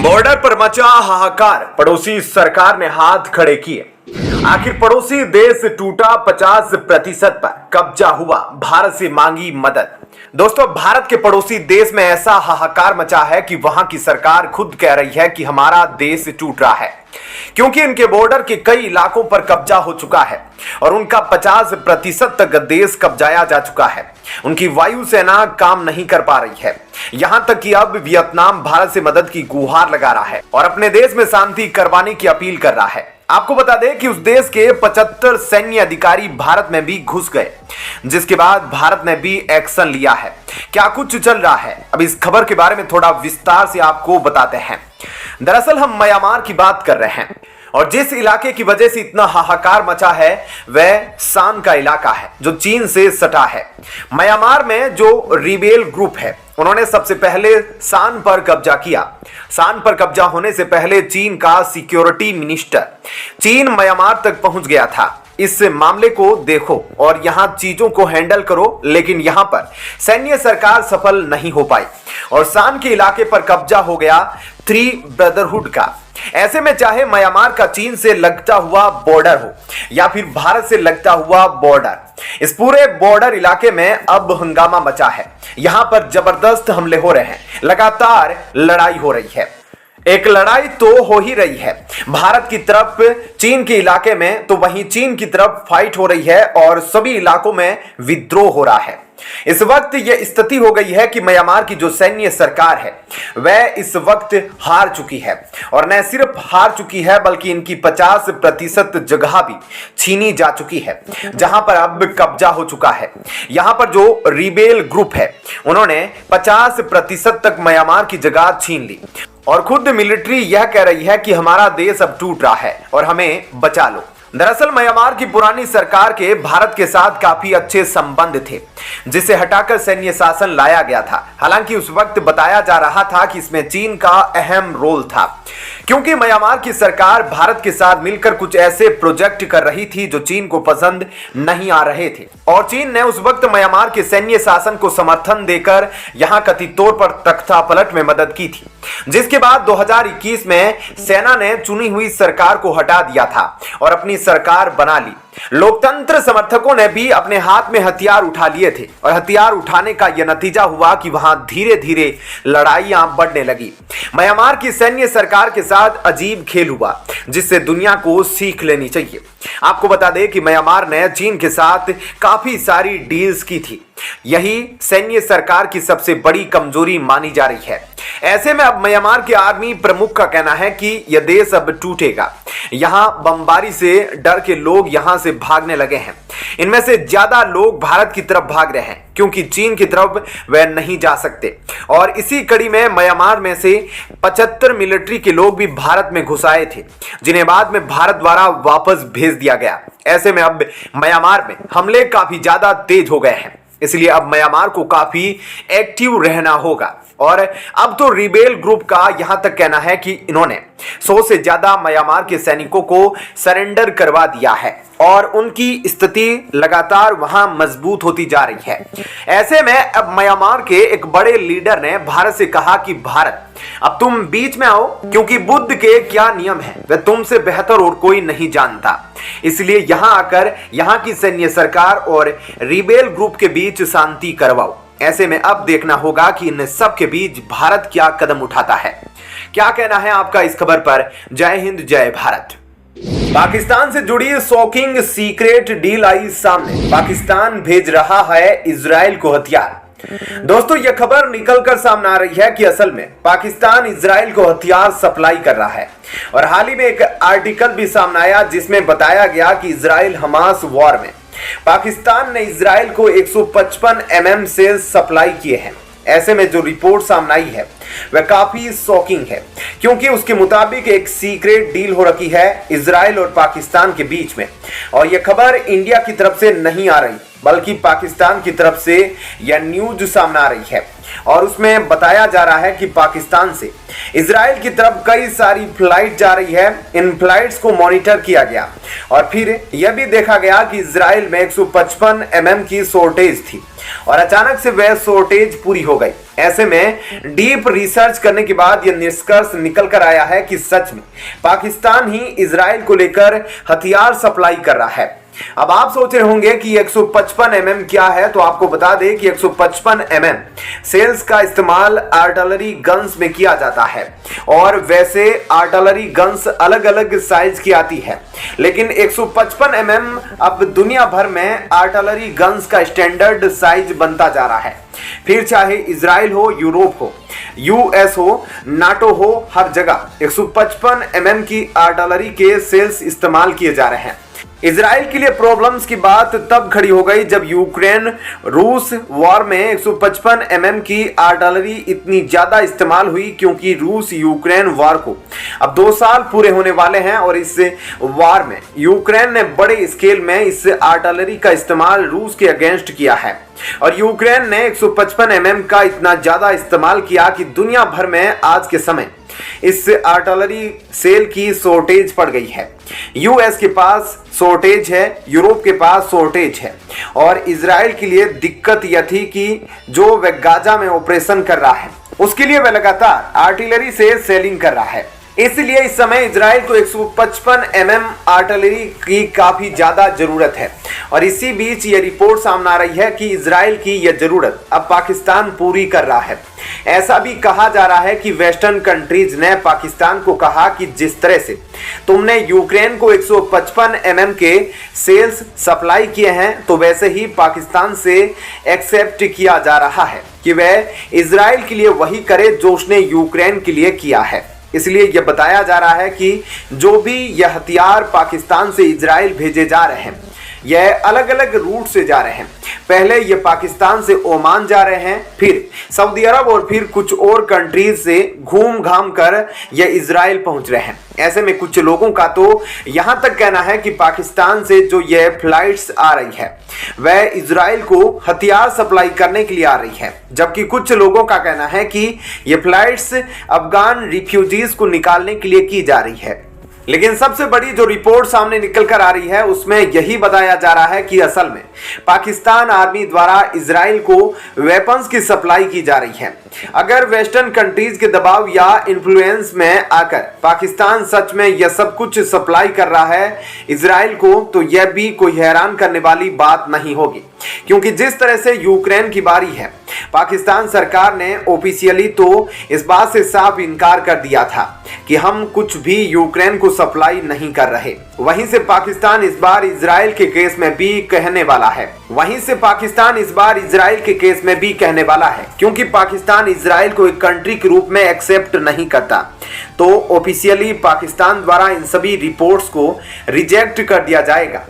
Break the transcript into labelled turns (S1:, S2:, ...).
S1: Border पर मचा हाहाकार, पड़ोसी सरकार ने हाथ खड़े किए। आखिर पड़ोसी देश टूटा, 50% पर कब्जा हुआ, भारत से मांगी मदद। दोस्तों, भारत के पड़ोसी देश में ऐसा हाहाकार मचा है कि वहां की सरकार खुद कह रही है कि हमारा देश टूट रहा है, क्योंकि इनके बॉर्डर के कई इलाकों पर कब्जा हो चुका है और उनका 50% तक देश कब्जाया जा चुका है। उनकी वायुसेना काम नहीं कर पा रही है, यहां तक कि अब वियतनाम भारत से मदद की गुहार लगा रहा है और अपने देश में शांति करवाने की अपील कर रहा है। आपको बता दें कि उस देश के 75 सैन्य अधिकारी भारत में भी घुस गए, जिसके बाद भारत ने भी एक्शन लिया है। क्या कुछ चल रहा है, अब इस खबर के बारे में थोड़ा विस्तार से आपको बताते हैं। दरअसल हम म्यांमार की बात कर रहे हैं और जिस इलाके की वजह से इतना हाहाकार मचा है वह शान का इलाका है, जो चीन से सटा है। म्यांमार में जो रिबेल ग्रुप है, उन्होंने सबसे पहले शान पर कब्जा किया। शान पर कब्जा होने से पहले चीन का सिक्योरिटी मिनिस्टर चीन म्यांमार तक पहुंच गया था। इस मामले को देखो और यहां चीजों को हैंडल करो, लेकिन यहां पर सैन्य सरकार सफल नहीं हो पाई और शान के इलाके पर कब्जा हो गया थ्री ब्रदरहुड का। ऐसे में चाहे म्यांमार का चीन से लगता हुआ बॉर्डर हो या फिर भारत से लगता हुआ बॉर्डर, इस पूरे बॉर्डर इलाके में अब हंगामा मचा है। यहां पर जबरदस्त हमले हो रहे हैं, लगातार लड़ाई हो रही है। एक लड़ाई तो हो ही रही है भारत की तरफ चीन के इलाके में, तो वहीं चीन की तरफ फाइट हो रही है और सभी इलाकों में विद्रोह हो रहा है। इस वक्त यह स्थिति हो गई है कि म्यांमार की जो सैन्य सरकार है वह इस वक्त हार चुकी है और न सिर्फ हार चुकी है बल्कि इनकी 50% जगह भी छीनी जा चुकी है, जहां पर अब कब्जा हो चुका है। यहां पर जो रिबेल ग्रुप है उन्होंने 50% तक म्यांमार की जगह छीन ली और खुद मिलिट्री यह कह रही है कि हमारा देश अब टूट रहा है और हमें बचा लो। दरअसल म्यांमार की पुरानी सरकार के भारत के साथ काफी अच्छे संबंध थे, जिसे हटाकर सैन्य शासन लाया गया था। हालांकि उस वक्त बताया जा रहा था कि इसमें चीन का अहम रोल था, क्योंकि म्यांमार की सरकार भारत के साथ मिलकर कुछ ऐसे प्रोजेक्ट कर रही थी जो चीन को पसंद नहीं आ रहे थे और चीन ने उस वक्त म्यांमार के सैन्य शासन को समर्थन देकर यहां कथित तौर पर तख्ता पलट में मदद की थी, जिसके बाद 2021 में सेना ने चुनी हुई सरकार को हटा दिया था और अपनी सरकार बना ली। लोकतंत्र समर्थकों ने भी अपने हाथ में हथियार उठा लिए थे और हथियार उठाने का यह नतीजा हुआ कि वहां धीरे धीरे लड़ाइयां बढ़ने लगी। म्यांमार की सैन्य सरकार के साथ अजीब खेल हुआ, जिससे दुनिया को सीख लेनी चाहिए। आपको बता दें कि म्यांमार ने चीन के साथ काफी सारी डील्स की थी, यही सैन्य सरकार की सबसे बड़ी कमजोरी मानी जा रही है। ऐसे में अब म्यांमार के आर्मी प्रमुख का कहना है कि यह देश अब टूटेगा। यहां बमबारी से डर के लोग यहां से भागने लगे हैं। इनमें से ज्यादा लोग भारत की तरफ भाग रहे हैं, क्योंकि चीन की तरफ वह नहीं जा सकते और इसी कड़ी में म्यांमार में से 75 मिलिट्री के लोग भी भारत में घुस आए थे, जिन्हें बाद में भारत द्वारा वापस भेज दिया गया। ऐसे में अब म्यांमार में हमले काफी ज्यादा तेज हो गए हैं, इसलिए अब म्यांमार को काफी एक्टिव रहना होगा। और अब तो रिबेल ग्रुप का यहां तक कहना है कि इन्होंने 100 से ज्यादा म्यांमार के सैनिकों को सरेंडर करवा दिया है और उनकी स्थिति लगातार वहां मजबूत होती जा रही है। ऐसे में अब म्यांमार के एक बड़े लीडर ने भारत से कहा कि भारत अब तुम बीच में आओ, क्योंकि बुद्ध के क्या नियम है वह तुमसे बेहतर और कोई नहीं जानता। इसलिए यहां आकर यहां की सैन्य सरकार और रिबेल ग्रुप के बीच शांति करवाओ। ऐसे में अब देखना होगा कि इन सब के बीच भारत क्या कदम उठाता है। क्या कहना है आपका इस खबर पर? जय हिंद, जय भारत। पाकिस्तान से जुड़ी शॉकिंग सीक्रेट डील आई सामने, पाकिस्तान भेज रहा है इजराइल को हथियार। दोस्तों, यह खबर निकलकर सामने आ रही है कि असल में पाकिस्तान इजराइल को हथियार सप्लाई कर रहा है और हाल ही में एक आर्टिकल भी सामने आया जिसमें बताया गया कि इजराइल हमास वॉर में पाकिस्तान ने इजराइल को 155 mm से सप्लाई किए हैं। ऐसे में जो रिपोर्ट सामने आई है वह काफी शॉकिंग है, क्योंकि उसके मुताबिक एक सीक्रेट डील हो रखी है इजराइल और पाकिस्तान के बीच में और यह खबर इंडिया की तरफ से नहीं आ रही बल्कि पाकिस्तान की तरफ से यह न्यूज सामने आ रही है और उसमें बताया जा रहा है कि पाकिस्तान से इजराइल की तरफ कई सारी फ्लाइट जा रही है। इन फ्लाइट्स को मॉनिटर किया गया और फिर यह भी देखा गया कि इजराइल में 155 mm की शॉर्टेज थी और अचानक से वह शॉर्टेज पूरी हो गई। ऐसे में डीप रिसर्च करने के बाद यह निष्कर्ष निकल कर आया है कि सच में पाकिस्तान ही इजराइल को लेकर हथियार सप्लाई कर रहा है। अब आप सोच रहे होंगे कि 155 mm क्या है, तो आपको बता दें कि 155 mm सेल्स का इस्तेमाल आर्टिलरी गन्स में किया जाता है और वैसे आर्टिलरी गन्स अलग अलग साइज की आती है, लेकिन 155 mm अब दुनिया भर में आर्टिलरी गन्स का स्टैंडर्ड साइज बनता जा रहा है। फिर चाहे इजराइल हो, यूरोप हो, यूएस हो, नाटो हो, हर जगह 155 mm की आर्टिलरी के सेल्स इस्तेमाल किए जा रहे हैं। इजराइल के लिए प्रॉब्लम्स की बात तब खड़ी हो गई जब यूक्रेन रूस वॉर में 155 mm की आर्टिलरी इतनी ज्यादा इस्तेमाल हुई, क्योंकि रूस यूक्रेन वॉर को अब 2 साल पूरे होने वाले हैं और इस वॉर में यूक्रेन ने बड़े स्केल में इस आर्टिलरी का इस्तेमाल रूस के अगेंस्ट किया है और यूक्रेन ने 155 mm का इतना ज्यादा इस्तेमाल किया कि दुनिया भर में आज के समय इस आर्टिलरी सेल की शॉर्टेज पड़ गई है। यूएस के पास शॉर्टेज है, यूरोप के पास शॉर्टेज है और इजराइल के लिए दिक्कत यह थी कि जो वह गाजा में ऑपरेशन कर रहा है उसके लिए वह लगातार आर्टिलरी से सेलिंग कर रहा है। इसलिए इस समय इजराइल को 155 mm आर्टिलरी की काफी ज्यादा जरूरत है और इसी बीच यह रिपोर्ट सामने आ रही है कि इजराइल की यह जरूरत अब पाकिस्तान पूरी कर रहा है। ऐसा भी कहा जा रहा है कि वेस्टर्न कंट्रीज ने पाकिस्तान को कहा कि जिस तरह से तुमने यूक्रेन को 155 mm के सेल्स सप्लाई किए हैं, तो वैसे ही पाकिस्तान से एक्सेप्ट किया जा रहा है कि वह इजराइल के लिए वही करे जो उसने यूक्रेन के लिए किया है। इसलिए यह बताया जा रहा है कि जो भी यह हथियार पाकिस्तान से इजराइल भेजे जा रहे हैं, यह अलग अलग रूट से जा रहे हैं। पहले ये पाकिस्तान से ओमान जा रहे हैं, फिर सऊदी अरब और फिर कुछ और कंट्रीज से घूम घाम कर ये इजराइल पहुंच रहे हैं। ऐसे में कुछ लोगों का तो यहां तक कहना है कि पाकिस्तान से जो ये फ्लाइट्स आ रही है वह इजराइल को हथियार सप्लाई करने के लिए आ रही है, जबकि कुछ लोगों का कहना है कि ये फ्लाइट्स अफगान रिफ्यूजीज को निकालने के लिए की जा रही है। लेकिन सबसे बड़ी जो रिपोर्ट सामने निकल कर आ रही है उसमें यही बताया जा रहा है कि असल में पाकिस्तान आर्मी द्वारा इजराइल को वेपन्स की सप्लाई की जा रही है। अगर वेस्टर्न कंट्रीज के दबाव या इन्फ्लुएंस में आकर पाकिस्तान सच में यह सब कुछ सप्लाई कर रहा है इजराइल को, तो यह भी कोई हैरान करने वाली बात नहीं होगी, क्योंकि जिस तरह से यूक्रेन की बारी है, पाकिस्तान सरकार ने ऑफिशियली तो इस बात से साफ इनकार कर दिया था कि हम कुछ भी यूक्रेन को सप्लाई नहीं कर रहे। वहीं से पाकिस्तान इस बार इजराइल के केस में भी कहने वाला है क्योंकि पाकिस्तान इजराइल को एक कंट्री के रूप में एक्सेप्ट नहीं करता, तो ऑफिशियली पाकिस्तान द्वारा इन सभी रिपोर्ट्स को रिजेक्ट कर दिया जाएगा।